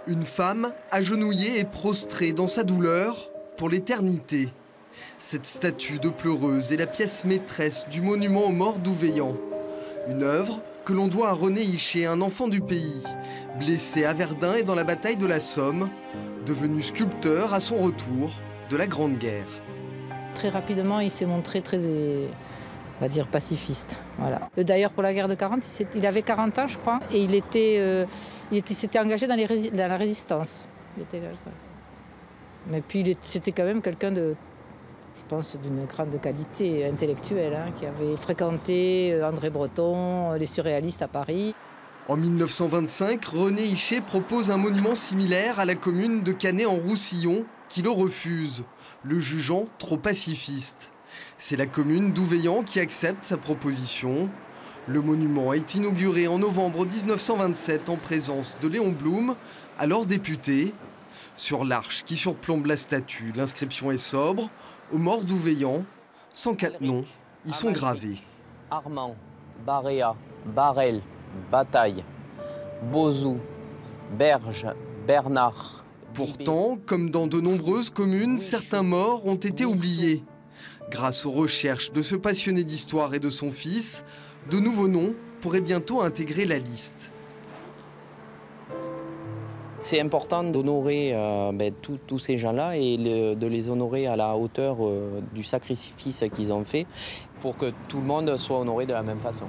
Une femme agenouillée et prostrée dans sa douleur pour l'éternité. Cette statue de pleureuse est la pièce maîtresse du monument aux morts d'Ouveillan. Une œuvre que l'on doit à René Hichet, un enfant du pays, blessé à Verdun et dans la bataille de la Somme, devenu sculpteur à son retour de la Grande Guerre. Très rapidement, il s'est montré très, on va dire, pacifiste. Voilà. D'ailleurs, pour la guerre de 40, il avait 40 ans, je crois, et il s'était engagé dans la résistance. Mais puis, c'était quand même quelqu'un de, je pense, d'une grande qualité intellectuelle, hein, qui avait fréquenté André Breton, les surréalistes à Paris. En 1925, René Hichet propose un monument similaire à la commune de Canet-en-Roussillon, qui le refuse, le jugeant trop pacifiste. C'est la commune d'Ouveillan qui accepte sa proposition. Le monument est inauguré en novembre 1927 en présence de Léon Blum, alors député. Sur l'arche qui surplombe la statue, l'inscription est sobre. Aux morts d'Ouveillan, 104 noms y sont gravés. Armand, Baréa, Barel, Bataille, Bozou, Berge, Bernard. Pourtant, comme dans de nombreuses communes, certains morts ont été oubliés. Grâce aux recherches de ce passionné d'histoire et de son fils, de nouveaux noms pourraient bientôt intégrer la liste. C'est important d'honorer tous ces gens-là et de les honorer à la hauteur du sacrifice qu'ils ont fait pour que tout le monde soit honoré de la même façon.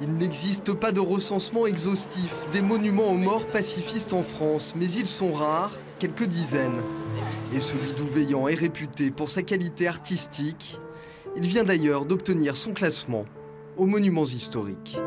Il n'existe pas de recensement exhaustif des monuments aux morts pacifistes en France, mais ils sont rares, quelques dizaines. Et celui d'Ouveillan est réputé pour sa qualité artistique. Il vient d'ailleurs d'obtenir son classement aux monuments historiques.